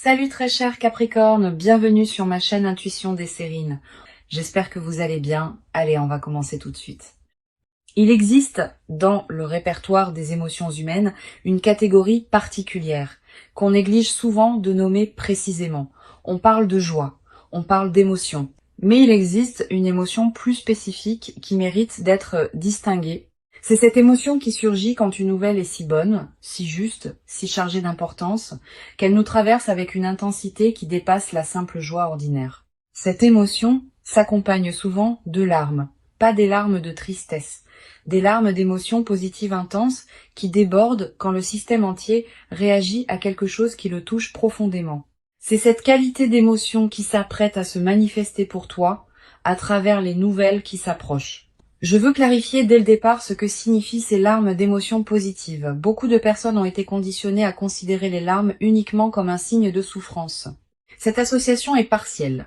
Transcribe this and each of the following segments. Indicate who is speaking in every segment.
Speaker 1: Salut très cher Capricorne, bienvenue sur ma chaîne Intuition des Sérines. J'espère que vous allez bien. Allez, on va commencer tout de suite. Il existe dans le répertoire des émotions humaines une catégorie particulière qu'on néglige souvent de nommer précisément. On parle de joie, on parle d'émotion, mais il existe une émotion plus spécifique qui mérite d'être distinguée. C'est cette émotion qui surgit quand une nouvelle est si bonne, si juste, si chargée d'importance, qu'elle nous traverse avec une intensité qui dépasse la simple joie ordinaire. Cette émotion s'accompagne souvent de larmes, pas des larmes de tristesse, des larmes d'émotions positives intenses qui débordent quand le système entier réagit à quelque chose qui le touche profondément. C'est cette qualité d'émotion qui s'apprête à se manifester pour toi à travers les nouvelles qui s'approchent. Je veux clarifier dès le départ ce que signifient ces larmes d'émotions positives. Beaucoup de personnes ont été conditionnées à considérer les larmes uniquement comme un signe de souffrance. Cette association est partielle.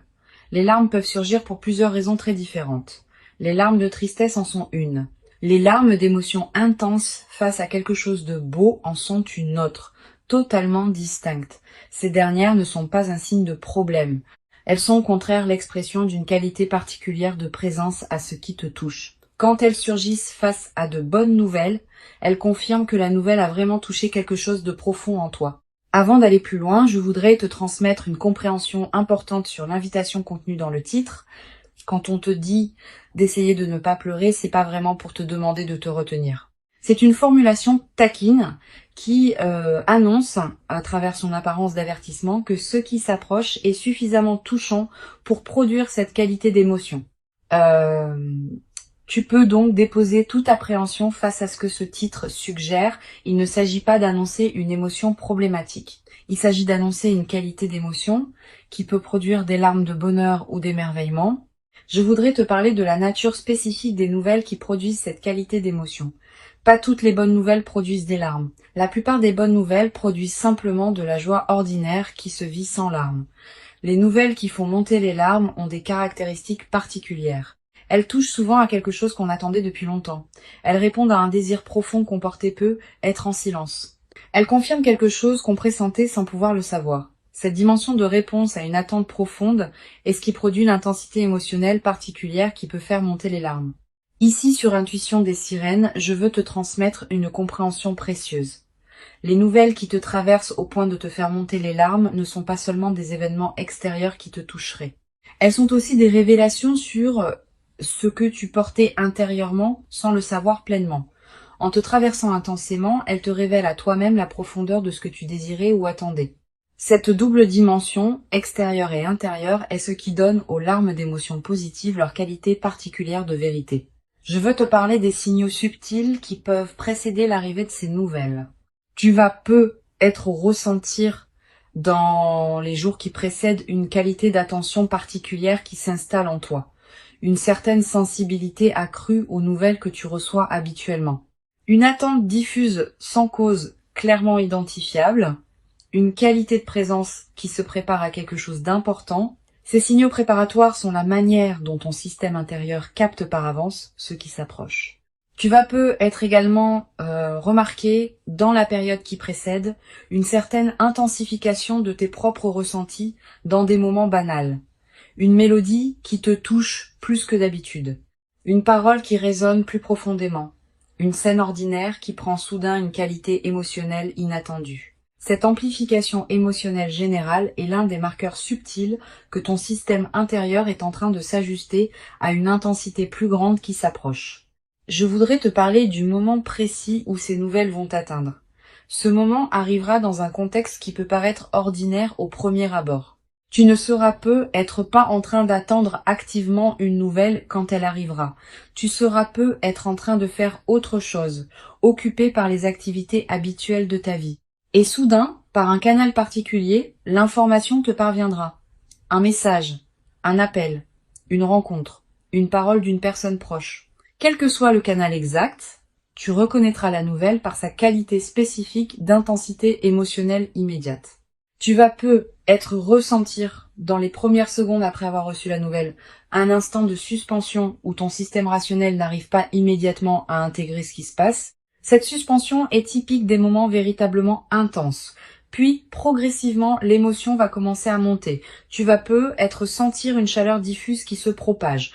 Speaker 1: Les larmes peuvent surgir pour plusieurs raisons très différentes. Les larmes de tristesse en sont une. Les larmes d'émotions intenses face à quelque chose de beau en sont une autre, totalement distincte. Ces dernières ne sont pas un signe de problème. Elles sont au contraire l'expression d'une qualité particulière de présence à ce qui te touche. Quand elles surgissent face à de bonnes nouvelles, elles confirment que la nouvelle a vraiment touché quelque chose de profond en toi. Avant d'aller plus loin, je voudrais te transmettre une compréhension importante sur l'invitation contenue dans le titre. Quand on te dit d'essayer de ne pas pleurer, c'est pas vraiment pour te demander de te retenir. C'est une formulation taquine qui annonce, à travers son apparence d'avertissement, que ce qui s'approche est suffisamment touchant pour produire cette qualité d'émotion. Tu peux donc déposer toute appréhension face à ce que ce titre suggère. Il ne s'agit pas d'annoncer une émotion problématique. Il s'agit d'annoncer une qualité d'émotion qui peut produire des larmes de bonheur ou d'émerveillement. Je voudrais te parler de la nature spécifique des nouvelles qui produisent cette qualité d'émotion. Pas toutes les bonnes nouvelles produisent des larmes. La plupart des bonnes nouvelles produisent simplement de la joie ordinaire qui se vit sans larmes. Les nouvelles qui font monter les larmes ont des caractéristiques particulières. Elles touchent souvent à quelque chose qu'on attendait depuis longtemps. Elles répondent à un désir profond qu'on portait peu, être en silence. Elles confirment quelque chose qu'on pressentait sans pouvoir le savoir. Cette dimension de réponse à une attente profonde est ce qui produit une intensité émotionnelle particulière qui peut faire monter les larmes. Ici, sur Intuition des Sirènes, je veux te transmettre une compréhension précieuse. Les nouvelles qui te traversent au point de te faire monter les larmes ne sont pas seulement des événements extérieurs qui te toucheraient. Elles sont aussi des révélations sur ce que tu portais intérieurement sans le savoir pleinement. En te traversant intensément, elles te révèlent à toi-même la profondeur de ce que tu désirais ou attendais. Cette double dimension, extérieure et intérieure, est ce qui donne aux larmes d'émotions positives leur qualité particulière de vérité. Je veux te parler des signaux subtils qui peuvent précéder l'arrivée de ces nouvelles. Tu vas peut-être ressentir dans les jours qui précèdent une qualité d'attention particulière qui s'installe en toi. Une certaine sensibilité accrue aux nouvelles que tu reçois habituellement. Une attente diffuse sans cause clairement identifiable, une qualité de présence qui se prépare à quelque chose d'important. Ces signaux préparatoires sont la manière dont ton système intérieur capte par avance ce qui s'approche. Tu vas peut-être également remarquer, dans la période qui précède, une certaine intensification de tes propres ressentis dans des moments banals. Une mélodie qui te touche plus que d'habitude. Une parole qui résonne plus profondément. Une scène ordinaire qui prend soudain une qualité émotionnelle inattendue. Cette amplification émotionnelle générale est l'un des marqueurs subtils que ton système intérieur est en train de s'ajuster à une intensité plus grande qui s'approche. Je voudrais te parler du moment précis où ces nouvelles vont t'atteindre. Ce moment arrivera dans un contexte qui peut paraître ordinaire au premier abord. Tu ne seras peut-être pas en train d'attendre activement une nouvelle quand elle arrivera. Tu seras peut-être en train de faire autre chose, occupé par les activités habituelles de ta vie. Et soudain, par un canal particulier, l'information te parviendra. Un message, un appel, une rencontre, une parole d'une personne proche. Quel que soit le canal exact, tu reconnaîtras la nouvelle par sa qualité spécifique d'intensité émotionnelle immédiate. Tu vas peut-être ressentir, dans les premières secondes après avoir reçu la nouvelle, un instant de suspension où ton système rationnel n'arrive pas immédiatement à intégrer ce qui se passe. Cette suspension est typique des moments véritablement intenses, Puis, progressivement, l'émotion va commencer à monter. Tu vas peut-être sentir une chaleur diffuse qui se propage,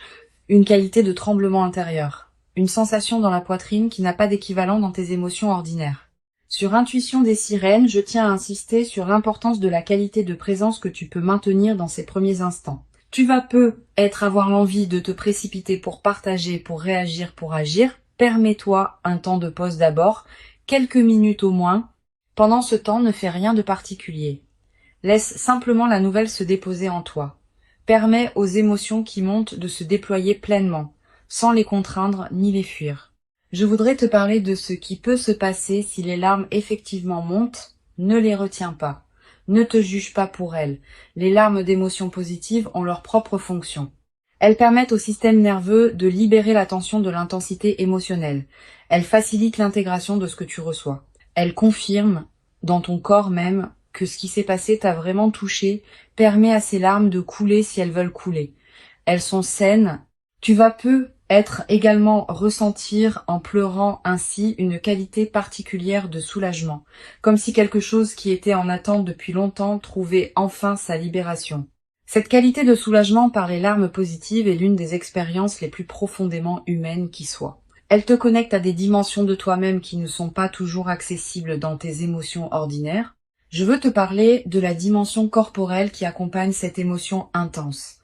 Speaker 1: une qualité de tremblement intérieur, une sensation dans la poitrine qui n'a pas d'équivalent dans tes émotions ordinaires. Sur Intuition des sirènes, je tiens à insister sur l'importance de la qualité de présence que tu peux maintenir dans ces premiers instants. Tu vas peut-être avoir l'envie de te précipiter pour partager, pour réagir, pour agir. Permets-toi un temps de pause d'abord, quelques minutes au moins. Pendant ce temps, ne fais rien de particulier. Laisse simplement la nouvelle se déposer en toi. Permets aux émotions qui montent de se déployer pleinement, sans les contraindre ni les fuir. Je voudrais te parler de ce qui peut se passer si les larmes effectivement montent. Ne les retiens pas. Ne te juge pas pour elles. Les larmes d'émotions positives ont leur propre fonction. Elles permettent au système nerveux de libérer la tension de l'intensité émotionnelle. Elles facilitent l'intégration de ce que tu reçois. Elles confirment, dans ton corps même, que ce qui s'est passé t'a vraiment touché, permet à ces larmes de couler si elles veulent couler. Elles sont saines. Tu vas peut-être également ressentir en pleurant ainsi une qualité particulière de soulagement, comme si quelque chose qui était en attente depuis longtemps trouvait enfin sa libération. Cette qualité de soulagement par les larmes positives est l'une des expériences les plus profondément humaines qui soient. Elle te connecte à des dimensions de toi-même qui ne sont pas toujours accessibles dans tes émotions ordinaires. Je veux te parler de la dimension corporelle qui accompagne cette émotion intense.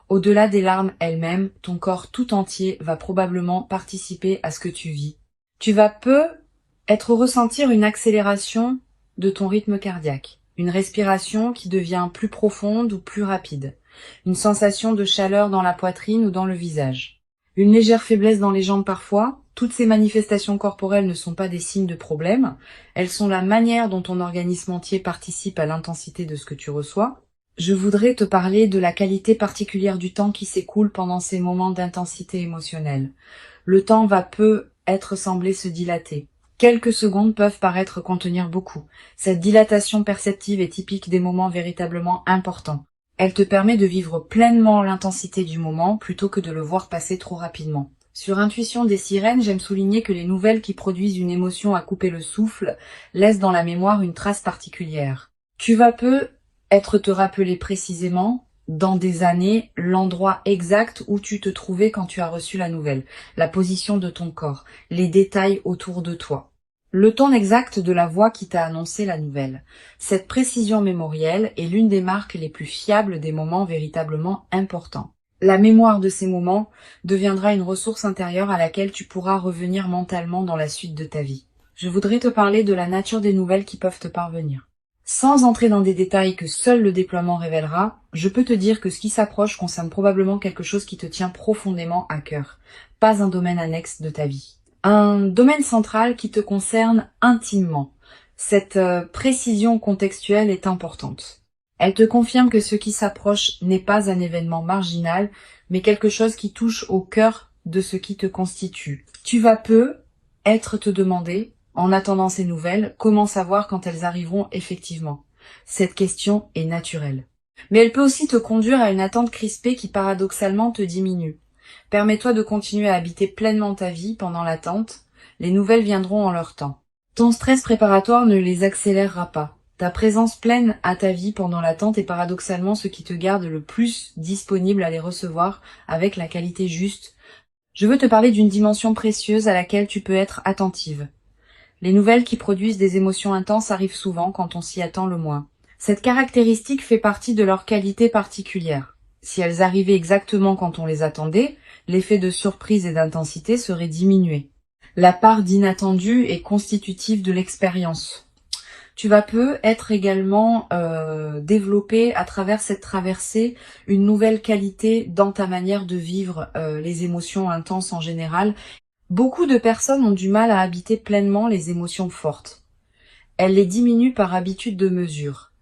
Speaker 1: Au-delà des larmes elles-mêmes, ton corps tout entier va probablement participer à ce que tu vis. Tu vas peut-être ressentir une accélération de ton rythme cardiaque, une respiration qui devient plus profonde ou plus rapide, une sensation de chaleur dans la poitrine ou dans le visage, une légère faiblesse dans les jambes parfois. Toutes ces manifestations corporelles ne sont pas des signes de problème, elles sont la manière dont ton organisme entier participe à l'intensité de ce que tu reçois. Je voudrais te parler de la qualité particulière du temps qui s'écoule pendant ces moments d'intensité émotionnelle. Le temps va peut-être sembler se dilater. Quelques secondes peuvent paraître contenir beaucoup. Cette dilatation perceptive est typique des moments véritablement importants. Elle te permet de vivre pleinement l'intensité du moment plutôt que de le voir passer trop rapidement. Sur Intuition des sirènes, j'aime souligner que les nouvelles qui produisent une émotion à couper le souffle laissent dans la mémoire une trace particulière. Tu vas peut-être te rappeler précisément, dans des années, l'endroit exact où tu te trouvais quand tu as reçu la nouvelle, la position de ton corps, les détails autour de toi, le ton exact de la voix qui t'a annoncé la nouvelle. Cette précision mémorielle est l'une des marques les plus fiables des moments véritablement importants. La mémoire de ces moments deviendra une ressource intérieure à laquelle tu pourras revenir mentalement dans la suite de ta vie. Je voudrais te parler de la nature des nouvelles qui peuvent te parvenir. Sans entrer dans des détails que seul le déploiement révélera, je peux te dire que ce qui s'approche concerne probablement quelque chose qui te tient profondément à cœur, pas un domaine annexe de ta vie. Un domaine central qui te concerne intimement. Cette précision contextuelle est importante. Elle te confirme que ce qui s'approche n'est pas un événement marginal, mais quelque chose qui touche au cœur de ce qui te constitue. Tu vas peut-être te demander, en attendant ces nouvelles, comment savoir quand elles arriveront effectivement. Cette question est naturelle. Mais elle peut aussi te conduire à une attente crispée qui paradoxalement te diminue. Permets-toi de continuer à habiter pleinement ta vie pendant l'attente. Les nouvelles viendront en leur temps. Ton stress préparatoire ne les accélérera pas. Ta présence pleine à ta vie pendant l'attente est paradoxalement ce qui te garde le plus disponible à les recevoir avec la qualité juste. Je veux te parler d'une dimension précieuse à laquelle tu peux être attentive. Les nouvelles qui produisent des émotions intenses arrivent souvent quand on s'y attend le moins. Cette caractéristique fait partie de leur qualité particulière. Si elles arrivaient exactement quand on les attendait, l'effet de surprise et d'intensité serait diminué. La part d'inattendu est constitutive de l'expérience. Tu vas peut-être également développer à travers cette traversée une nouvelle qualité dans ta manière de vivre les émotions intenses en général. Beaucoup de personnes ont du mal à habiter pleinement les émotions fortes. Elles les diminuent par habitude de mesure.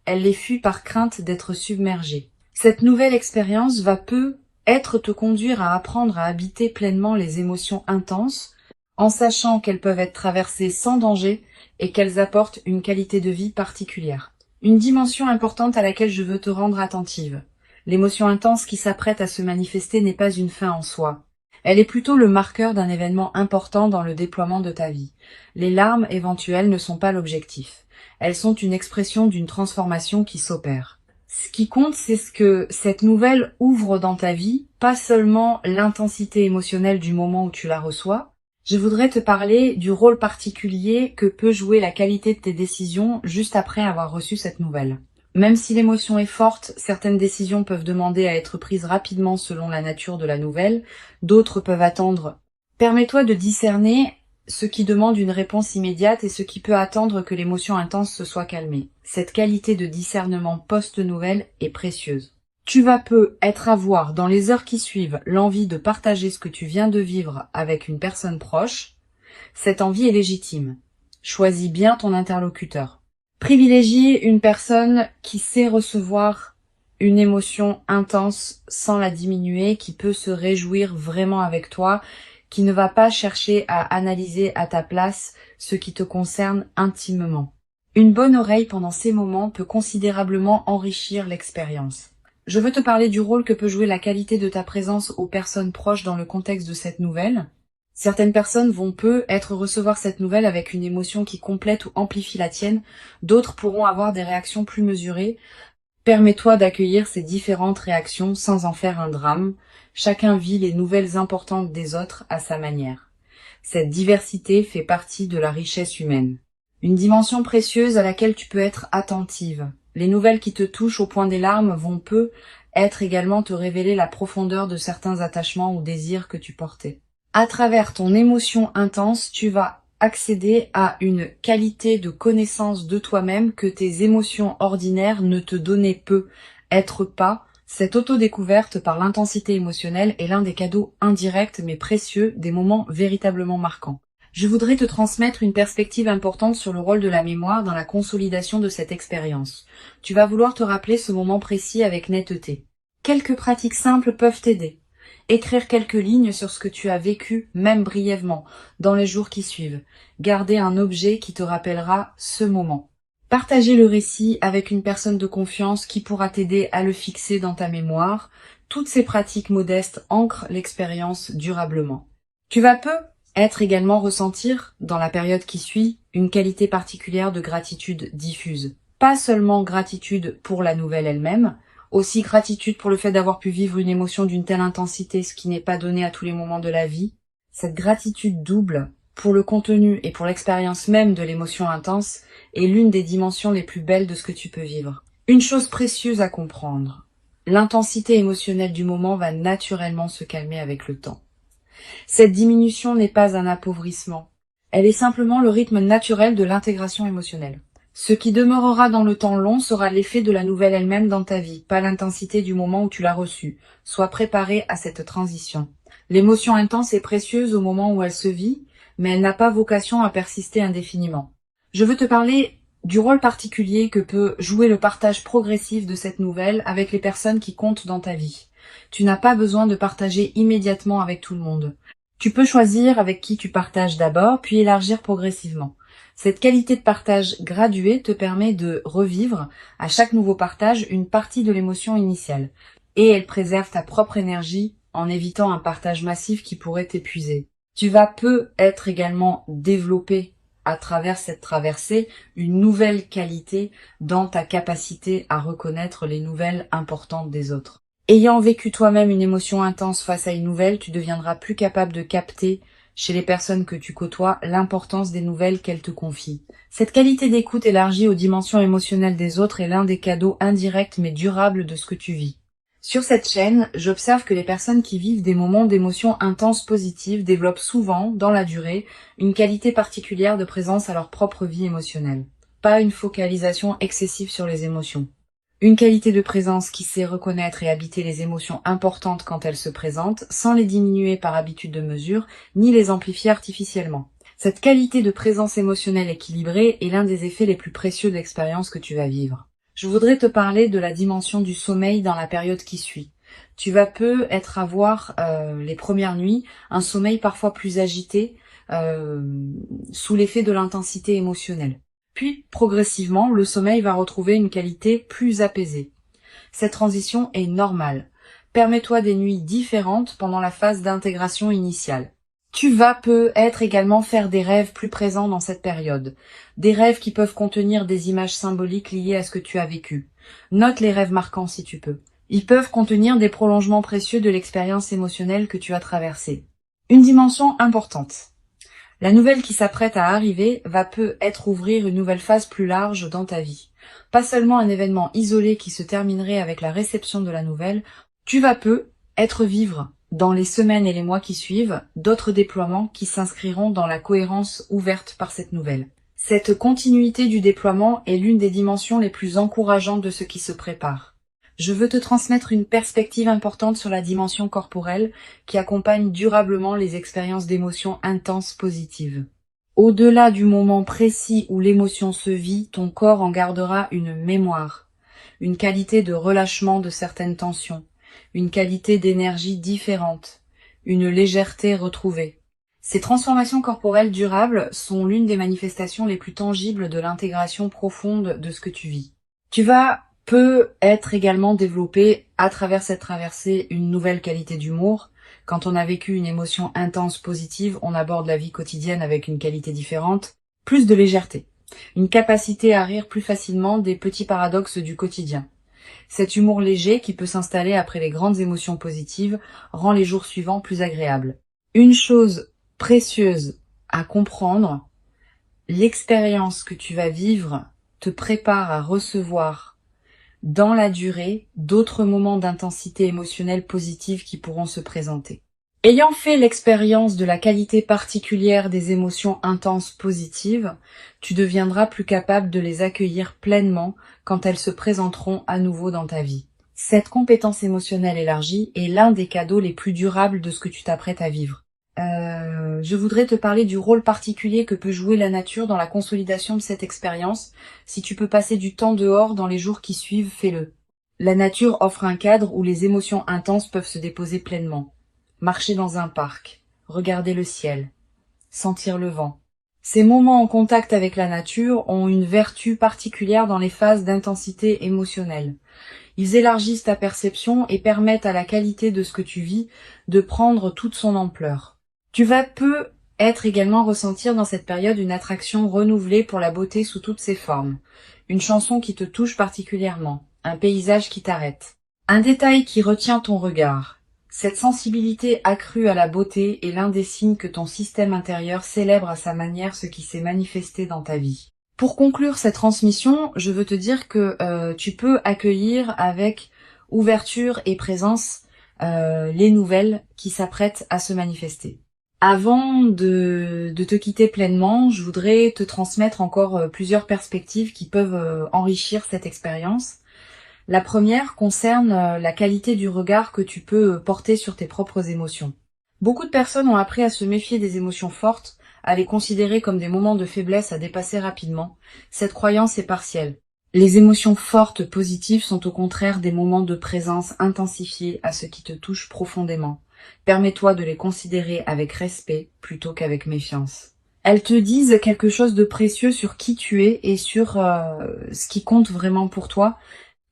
Speaker 1: Elles les fuient par crainte d'être submergées. Cette nouvelle expérience va peut-être te conduire à apprendre à habiter pleinement les émotions intenses, en sachant qu'elles peuvent être traversées sans danger et qu'elles apportent une qualité de vie particulière. Une dimension importante à laquelle je veux te rendre attentive. L'émotion intense qui s'apprête à se manifester n'est pas une fin en soi. Elle est plutôt le marqueur d'un événement important dans le déploiement de ta vie. Les larmes éventuelles ne sont pas l'objectif. elles sont une expression d'une transformation qui s'opère. Ce qui compte, c'est ce que cette nouvelle ouvre dans ta vie, pas seulement l'intensité émotionnelle du moment où tu la reçois. Je voudrais te parler du rôle particulier que peut jouer la qualité de tes décisions juste après avoir reçu cette nouvelle. Même si l'émotion est forte, certaines décisions peuvent demander à être prises rapidement selon la nature de la nouvelle, d'autres peuvent attendre. Permets-toi de discerner ce qui demande une réponse immédiate et ce qui peut attendre que l'émotion intense se soit calmée. Cette qualité de discernement post-nouvelle est précieuse. Tu vas peu être à voir dans les heures qui suivent l'envie de partager ce que tu viens de vivre avec une personne proche. Cette envie est légitime. Choisis bien ton interlocuteur. Privilégie une personne qui sait recevoir une émotion intense sans la diminuer, qui peut se réjouir vraiment avec toi, qui ne va pas chercher à analyser à ta place ce qui te concerne intimement. Une bonne oreille pendant ces moments peut considérablement enrichir l'expérience. Je veux te parler du rôle que peut jouer la qualité de ta présence aux personnes proches dans le contexte de cette nouvelle. Certaines personnes vont recevoir cette nouvelle avec une émotion qui complète ou amplifie la tienne, d'autres pourront avoir des réactions plus mesurées. Permets-toi d'accueillir ces différentes réactions sans en faire un drame. Chacun vit les nouvelles importantes des autres à sa manière. Cette diversité fait partie de la richesse humaine. Une dimension précieuse à laquelle tu peux être attentive. Les nouvelles qui te touchent au point des larmes vont être également te révéler la profondeur de certains attachements ou désirs que tu portais. À travers ton émotion intense, tu vas accéder à une qualité de connaissance de toi-même que tes émotions ordinaires ne te donnaient peu. Cette autodécouverte par l'intensité émotionnelle est l'un des cadeaux indirects mais précieux des moments véritablement marquants. Je voudrais te transmettre une perspective importante sur le rôle de la mémoire dans la consolidation de cette expérience. Tu vas vouloir te rappeler ce moment précis avec netteté. Quelques pratiques simples peuvent t'aider. Écrire quelques lignes sur ce que tu as vécu, même brièvement, dans les jours qui suivent. Garder un objet qui te rappellera ce moment. Partager le récit avec une personne de confiance qui pourra t'aider à le fixer dans ta mémoire. Toutes ces pratiques modestes ancrent l'expérience durablement. Tu vas être également ressentir, dans la période qui suit, une qualité particulière de gratitude diffuse. Pas seulement gratitude pour la nouvelle elle-même, aussi gratitude pour le fait d'avoir pu vivre une émotion d'une telle intensité, ce qui n'est pas donné à tous les moments de la vie. Cette gratitude double, pour le contenu et pour l'expérience même de l'émotion intense, est l'une des dimensions les plus belles de ce que tu peux vivre. Une chose précieuse à comprendre, l'intensité émotionnelle du moment va naturellement se calmer avec le temps. Cette diminution n'est pas un appauvrissement, elle est simplement le rythme naturel de l'intégration émotionnelle. Ce qui demeurera dans le temps long sera l'effet de la nouvelle elle-même dans ta vie, pas l'intensité du moment où tu l'as reçue. Sois préparé à cette transition. L'émotion intense est précieuse au moment où elle se vit, mais elle n'a pas vocation à persister indéfiniment. Je veux te parler du rôle particulier que peut jouer le partage progressif de cette nouvelle avec les personnes qui comptent dans ta vie. Tu n'as pas besoin de partager immédiatement avec tout le monde. Tu peux choisir avec qui tu partages d'abord, puis élargir progressivement. Cette qualité de partage graduée te permet de revivre à chaque nouveau partage une partie de l'émotion initiale. Et elle préserve ta propre énergie en évitant un partage massif qui pourrait t'épuiser. Tu vas être également développé à travers cette traversée une nouvelle qualité dans ta capacité à reconnaître les nouvelles importantes des autres. Ayant vécu toi-même une émotion intense face à une nouvelle, tu deviendras plus capable de capter chez les personnes que tu côtoies l'importance des nouvelles qu'elles te confient. Cette qualité d'écoute élargie aux dimensions émotionnelles des autres est l'un des cadeaux indirects mais durables de ce que tu vis. Sur cette chaîne, j'observe que les personnes qui vivent des moments d'émotions intenses positives développent souvent, dans la durée, une qualité particulière de présence à leur propre vie émotionnelle. Pas une focalisation excessive sur les émotions. Une qualité de présence qui sait reconnaître et habiter les émotions importantes quand elles se présentent, sans les diminuer par habitude de mesure, ni les amplifier artificiellement. Cette qualité de présence émotionnelle équilibrée est l'un des effets les plus précieux de l'expérience que tu vas vivre. Je voudrais te parler de la dimension du sommeil dans la période qui suit. Tu vas avoir les premières nuits, un sommeil parfois plus agité, sous l'effet de l'intensité émotionnelle. Puis, progressivement, le sommeil va retrouver une qualité plus apaisée. Cette transition est normale. Permets-toi des nuits différentes pendant la phase d'intégration initiale. Tu vas peut-être également faire des rêves plus présents dans cette période. Des rêves qui peuvent contenir des images symboliques liées à ce que tu as vécu. Note les rêves marquants si tu peux. Ils peuvent contenir des prolongements précieux de l'expérience émotionnelle que tu as traversée. Une dimension importante. La nouvelle qui s'apprête à arriver va peut-être ouvrir une nouvelle phase plus large dans ta vie. Pas seulement un événement isolé qui se terminerait avec la réception de la nouvelle, tu vas peut-être vivre dans les semaines et les mois qui suivent, d'autres déploiements qui s'inscriront dans la cohérence ouverte par cette nouvelle. Cette continuité du déploiement est l'une des dimensions les plus encourageantes de ce qui se prépare. Je veux te transmettre une perspective importante sur la dimension corporelle qui accompagne durablement les expériences d'émotions intenses positives. Au-delà du moment précis où l'émotion se vit, ton corps en gardera une mémoire, une qualité de relâchement de certaines tensions, une qualité d'énergie différente, une légèreté retrouvée. Ces transformations corporelles durables sont l'une des manifestations les plus tangibles de l'intégration profonde de ce que tu vis. Tu vas peut-être également développer à travers cette traversée une nouvelle qualité d'humour. Quand on a vécu une émotion intense positive, on aborde la vie quotidienne avec une qualité différente, plus de légèreté, une capacité à rire plus facilement des petits paradoxes du quotidien. Cet humour léger qui peut s'installer après les grandes émotions positives rend les jours suivants plus agréables. Une chose précieuse à comprendre, l'expérience que tu vas vivre te prépare à recevoir dans la durée d'autres moments d'intensité émotionnelle positive qui pourront se présenter. Ayant fait l'expérience de la qualité particulière des émotions intenses positives, tu deviendras plus capable de les accueillir pleinement quand elles se présenteront à nouveau dans ta vie. Cette compétence émotionnelle élargie est l'un des cadeaux les plus durables de ce que tu t'apprêtes à vivre. Je voudrais te parler du rôle particulier que peut jouer la nature dans la consolidation de cette expérience. Si tu peux passer du temps dehors dans les jours qui suivent, fais-le. La nature offre un cadre où les émotions intenses peuvent se déposer pleinement. Marcher dans un parc, regarder le ciel, sentir le vent. Ces moments en contact avec la nature ont une vertu particulière dans les phases d'intensité émotionnelle. Ils élargissent ta perception et permettent à la qualité de ce que tu vis de prendre toute son ampleur. Tu vas peut-être également ressentir dans cette période une attraction renouvelée pour la beauté sous toutes ses formes. Une chanson qui te touche particulièrement, un paysage qui t'arrête, un détail qui retient ton regard. Cette sensibilité accrue à la beauté est l'un des signes que ton système intérieur célèbre à sa manière ce qui s'est manifesté dans ta vie. Pour conclure cette transmission, je veux te dire que tu peux accueillir avec ouverture et présence les nouvelles qui s'apprêtent à se manifester. Avant de te quitter pleinement, je voudrais te transmettre encore plusieurs perspectives qui peuvent enrichir cette expérience. La première concerne la qualité du regard que tu peux porter sur tes propres émotions. Beaucoup de personnes ont appris à se méfier des émotions fortes, à les considérer comme des moments de faiblesse à dépasser rapidement. Cette croyance est partielle. Les émotions fortes positives sont au contraire des moments de présence intensifiés à ce qui te touche profondément. Permets-toi de les considérer avec respect plutôt qu'avec méfiance. Elles te disent quelque chose de précieux sur qui tu es et sur ce qui compte vraiment pour toi.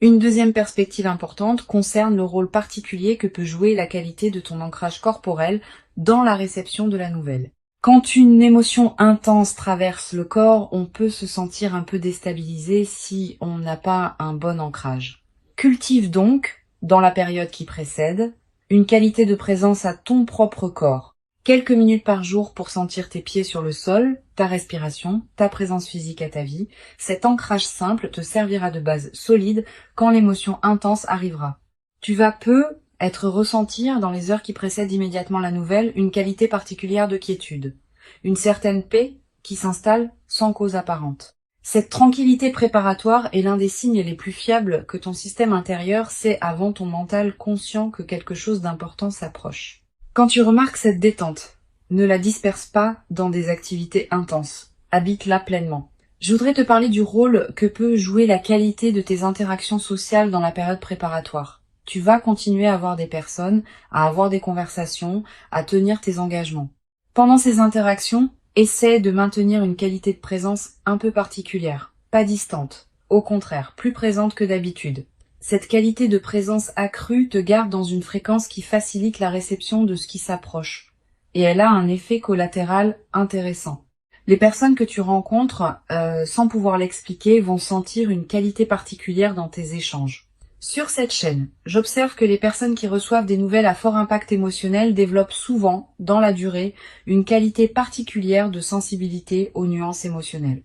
Speaker 1: Une deuxième perspective importante concerne le rôle particulier que peut jouer la qualité de ton ancrage corporel dans la réception de la nouvelle. Quand une émotion intense traverse le corps, on peut se sentir un peu déstabilisé si on n'a pas un bon ancrage. Cultive donc, dans la période qui précède, une qualité de présence à ton propre corps. Quelques minutes par jour pour sentir tes pieds sur le sol, ta respiration, ta présence physique à ta vie. Cet ancrage simple te servira de base solide quand l'émotion intense arrivera. Tu vas être ressentir dans les heures qui précèdent immédiatement la nouvelle une qualité particulière de quiétude, une certaine paix qui s'installe sans cause apparente. Cette tranquillité préparatoire est l'un des signes les plus fiables que ton système intérieur sait avant ton mental conscient que quelque chose d'important s'approche. Quand tu remarques cette détente, ne la disperse pas dans des activités intenses. Habite-la pleinement. Je voudrais te parler du rôle que peut jouer la qualité de tes interactions sociales dans la période préparatoire. Tu vas continuer à voir des personnes, à avoir des conversations, à tenir tes engagements. Pendant ces interactions, essaie de maintenir une qualité de présence un peu particulière, pas distante, au contraire, plus présente que d'habitude. Cette qualité de présence accrue te garde dans une fréquence qui facilite la réception de ce qui s'approche. et elle a un effet collatéral intéressant. Les personnes que tu rencontres, sans pouvoir l'expliquer, vont sentir une qualité particulière dans tes échanges. Sur cette chaîne, j'observe que les personnes qui reçoivent des nouvelles à fort impact émotionnel développent souvent, dans la durée, une qualité particulière de sensibilité aux nuances émotionnelles.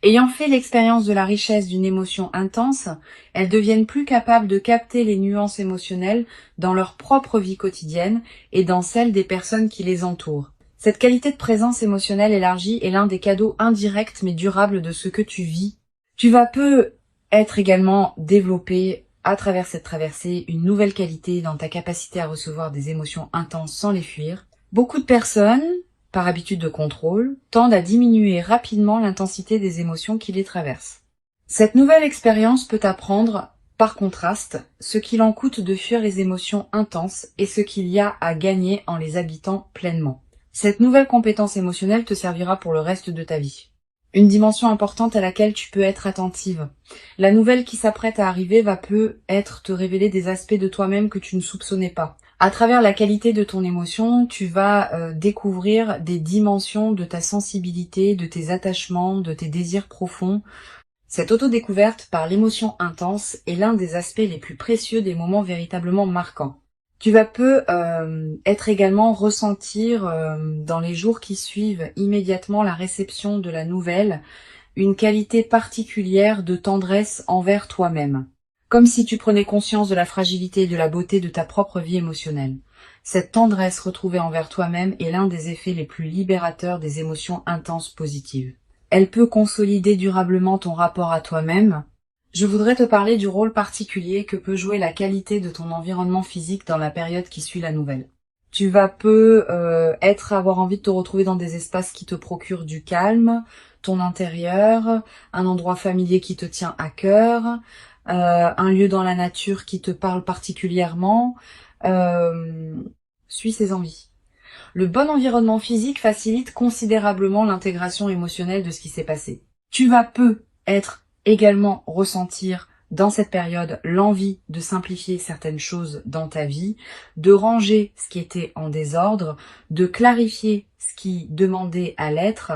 Speaker 1: Ayant fait l'expérience de la richesse d'une émotion intense, elles deviennent plus capables de capter les nuances émotionnelles dans leur propre vie quotidienne et dans celle des personnes qui les entourent. Cette qualité de présence émotionnelle élargie est l'un des cadeaux indirects mais durables de ce que tu vis. Tu vas peu être également développé à travers cette traversée une nouvelle qualité dans ta capacité à recevoir des émotions intenses sans les fuir. Beaucoup de personnes, par habitude de contrôle, tendent à diminuer rapidement l'intensité des émotions qui les traversent. Cette nouvelle expérience peut t'apprendre, par contraste, ce qu'il en coûte de fuir les émotions intenses et ce qu'il y a à gagner en les habitant pleinement. Cette nouvelle compétence émotionnelle te servira pour le reste de ta vie. Une dimension importante à laquelle tu peux être attentive. La nouvelle qui s'apprête à arriver va peut-être te révéler des aspects de toi-même que tu ne soupçonnais pas. À travers la qualité de ton émotion, tu vas découvrir des dimensions de ta sensibilité, de tes attachements, de tes désirs profonds. Cette autodécouverte par l'émotion intense est l'un des aspects les plus précieux des moments véritablement marquants. Tu vas être également ressentir dans les jours qui suivent immédiatement la réception de la nouvelle une qualité particulière de tendresse envers toi-même, comme si tu prenais conscience de la fragilité et de la beauté de ta propre vie émotionnelle. Cette tendresse retrouvée envers toi-même est l'un des effets les plus libérateurs des émotions intenses positives. Elle peut consolider durablement ton rapport à toi-même. Je voudrais te parler du rôle particulier que peut jouer la qualité de ton environnement physique dans la période qui suit la nouvelle. Tu vas avoir envie de te retrouver dans des espaces qui te procurent du calme, ton intérieur, un endroit familier qui te tient à cœur, un lieu dans la nature qui te parle particulièrement. Suis ses envies. Le bon environnement physique facilite considérablement l'intégration émotionnelle de ce qui s'est passé. Tu vas être également ressentir dans cette période l'envie de simplifier certaines choses dans ta vie, de ranger ce qui était en désordre, de clarifier ce qui demandait à l'être.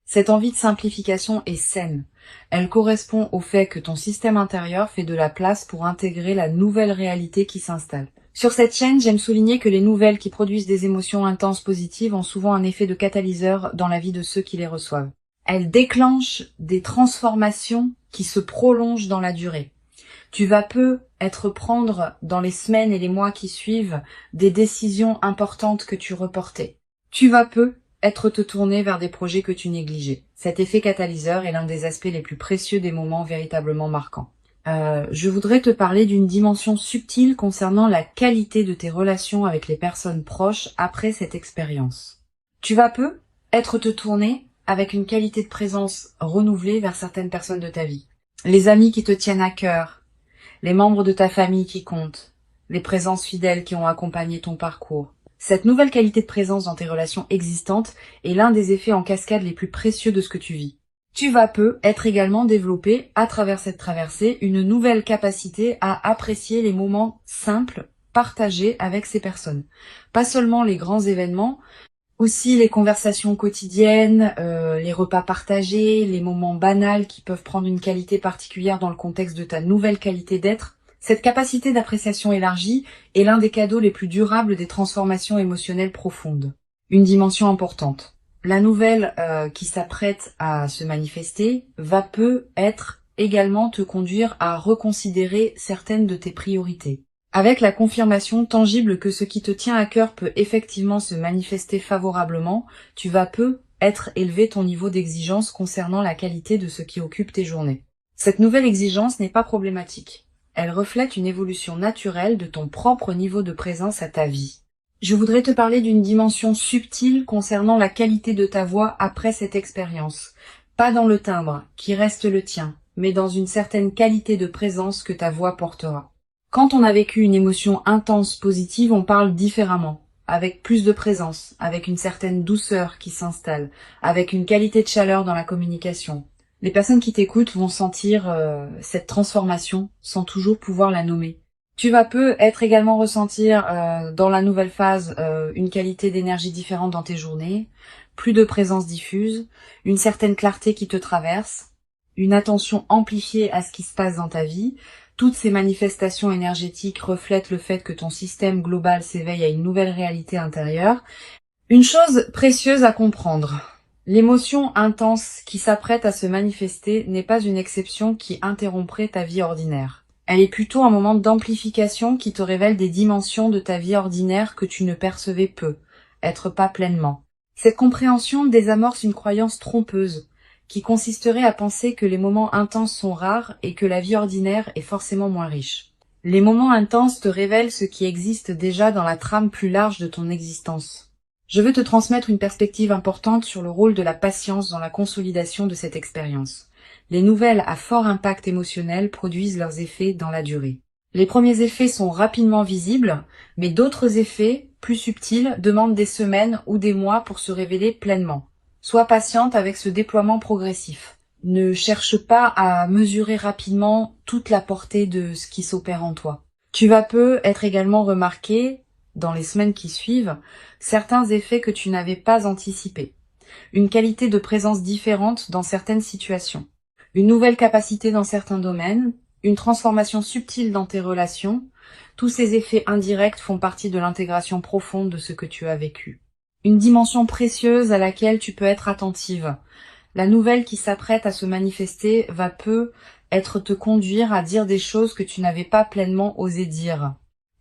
Speaker 1: Cette envie de simplification est saine. Elle correspond au fait que ton système intérieur fait de la place pour intégrer la nouvelle réalité qui s'installe. Sur cette chaîne, j'aime souligner que les nouvelles qui produisent des émotions intenses positives ont souvent un effet de catalyseur dans la vie de ceux qui les reçoivent. Elles déclenchent des transformations qui se prolongent dans la durée. Tu vas prendre dans les semaines et les mois qui suivent des décisions importantes que tu reportais. Tu vas te tourner vers des projets que tu négligeais. Cet effet catalyseur est l'un des aspects les plus précieux des moments véritablement marquants. Je voudrais te parler d'une dimension subtile concernant la qualité de tes relations avec les personnes proches après cette expérience. Tu vas te tourner avec une qualité de présence renouvelée vers certaines personnes de ta vie. Les amis qui te tiennent à cœur, les membres de ta famille qui comptent, les présences fidèles qui ont accompagné ton parcours. Cette nouvelle qualité de présence dans tes relations existantes est l'un des effets en cascade les plus précieux de ce que tu vis. Tu vas être également développé, à travers cette traversée, une nouvelle capacité à apprécier les moments simples partagés avec ces personnes. Pas seulement les grands événements, aussi les conversations quotidiennes, les repas partagés, les moments banals qui peuvent prendre une qualité particulière dans le contexte de ta nouvelle qualité d'être. Cette capacité d'appréciation élargie est l'un des cadeaux les plus durables des transformations émotionnelles profondes. Une dimension importante. La nouvelle qui s'apprête à se manifester va être également te conduire à reconsidérer certaines de tes priorités. Avec la confirmation tangible que ce qui te tient à cœur peut effectivement se manifester favorablement, tu vas élever ton niveau d'exigence concernant la qualité de ce qui occupe tes journées. Cette nouvelle exigence n'est pas problématique. Elle reflète une évolution naturelle de ton propre niveau de présence à ta vie. Je voudrais te parler d'une dimension subtile concernant la qualité de ta voix après cette expérience. Pas dans le timbre, qui reste le tien, mais dans une certaine qualité de présence que ta voix portera. Quand on a vécu une émotion intense positive, on parle différemment, avec plus de présence, avec une certaine douceur qui s'installe, avec une qualité de chaleur dans la communication. Les personnes qui t'écoutent vont sentir cette transformation sans toujours pouvoir la nommer. Tu vas être également ressentir dans la nouvelle phase une qualité d'énergie différente dans tes journées, plus de présence diffuse, une certaine clarté qui te traverse, une attention amplifiée à ce qui se passe dans ta vie. Toutes ces manifestations énergétiques reflètent le fait que ton système global s'éveille à une nouvelle réalité intérieure. Une chose précieuse à comprendre. L'émotion intense qui s'apprête à se manifester n'est pas une exception qui interromprait ta vie ordinaire. Elle est plutôt un moment d'amplification qui te révèle des dimensions de ta vie ordinaire que tu ne percevais peu, être pas pleinement. Cette compréhension désamorce une croyance trompeuse, qui consisterait à penser que les moments intenses sont rares et que la vie ordinaire est forcément moins riche. Les moments intenses te révèlent ce qui existe déjà dans la trame plus large de ton existence. Je veux te transmettre une perspective importante sur le rôle de la patience dans la consolidation de cette expérience. Les nouvelles à fort impact émotionnel produisent leurs effets dans la durée. Les premiers effets sont rapidement visibles, mais d'autres effets, plus subtils, demandent des semaines ou des mois pour se révéler pleinement. Sois patiente avec ce déploiement progressif. Ne cherche pas à mesurer rapidement toute la portée de ce qui s'opère en toi. Tu vas être également remarqué, dans les semaines qui suivent, certains effets que tu n'avais pas anticipés. Une qualité de présence différente dans certaines situations. Une nouvelle capacité dans certains domaines, une transformation subtile dans tes relations, tous ces effets indirects font partie de l'intégration profonde de ce que tu as vécu. Une dimension précieuse à laquelle tu peux être attentive. La nouvelle qui s'apprête à se manifester va être te conduire à dire des choses que tu n'avais pas pleinement osé dire.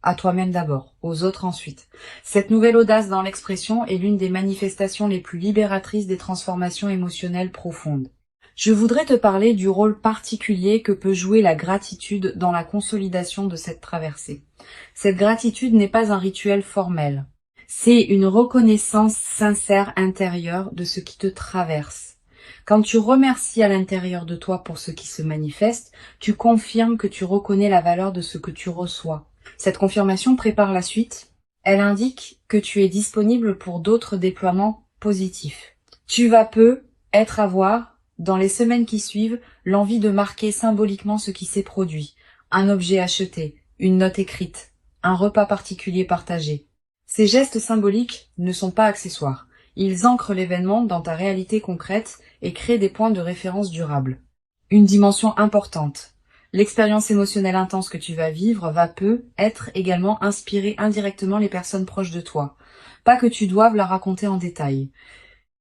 Speaker 1: À toi-même d'abord, aux autres ensuite. Cette nouvelle audace dans l'expression est l'une des manifestations les plus libératrices des transformations émotionnelles profondes. Je voudrais te parler du rôle particulier que peut jouer la gratitude dans la consolidation de cette traversée. Cette gratitude n'est pas un rituel formel. C'est une reconnaissance sincère intérieure de ce qui te traverse. Quand tu remercies à l'intérieur de toi pour ce qui se manifeste, tu confirmes que tu reconnais la valeur de ce que tu reçois. Cette confirmation prépare la suite. Elle indique que tu es disponible pour d'autres déploiements positifs. Tu vas avoir, dans les semaines qui suivent, l'envie de marquer symboliquement ce qui s'est produit. Un objet acheté, une note écrite, un repas particulier partagé. Ces gestes symboliques ne sont pas accessoires. Ils ancrent l'événement dans ta réalité concrète et créent des points de référence durables. Une dimension importante. L'expérience émotionnelle intense que tu vas vivre va être également inspirer indirectement les personnes proches de toi. Pas que tu doives la raconter en détail.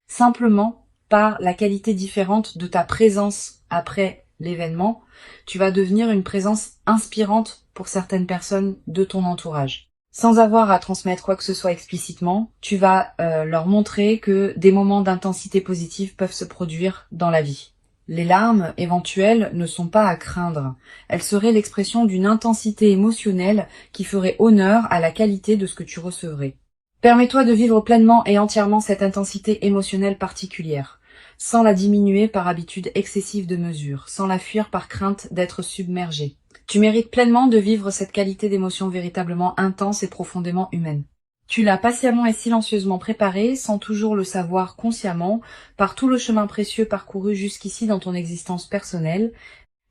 Speaker 1: Simplement, par la qualité différente de ta présence après l'événement, tu vas devenir une présence inspirante pour certaines personnes de ton entourage. Sans avoir à transmettre quoi que ce soit explicitement, tu vas leur montrer que des moments d'intensité positive peuvent se produire dans la vie. Les larmes éventuelles ne sont pas à craindre. Elles seraient l'expression d'une intensité émotionnelle qui ferait honneur à la qualité de ce que tu recevrais. Permets-toi de vivre pleinement et entièrement cette intensité émotionnelle particulière, sans la diminuer par habitude excessive de mesure, sans la fuir par crainte d'être submergé. Tu mérites pleinement de vivre cette qualité d'émotion véritablement intense et profondément humaine. Tu l'as patiemment et silencieusement préparée, sans toujours le savoir consciemment, par tout le chemin précieux parcouru jusqu'ici dans ton existence personnelle.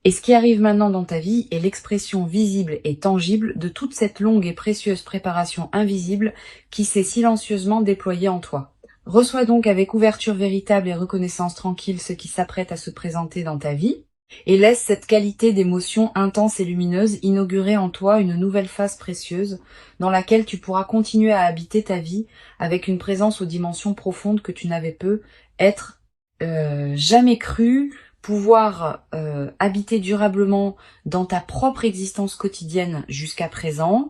Speaker 1: Et ce qui arrive maintenant dans ta vie est l'expression visible et tangible de toute cette longue et précieuse préparation invisible qui s'est silencieusement déployée en toi. Reçois donc avec ouverture véritable et reconnaissance tranquille ce qui s'apprête à se présenter dans ta vie, et laisse cette qualité d'émotion intense et lumineuse inaugurer en toi une nouvelle phase précieuse dans laquelle tu pourras continuer à habiter ta vie avec une présence aux dimensions profondes que tu n'avais jamais cru pouvoir habiter durablement dans ta propre existence quotidienne jusqu'à présent,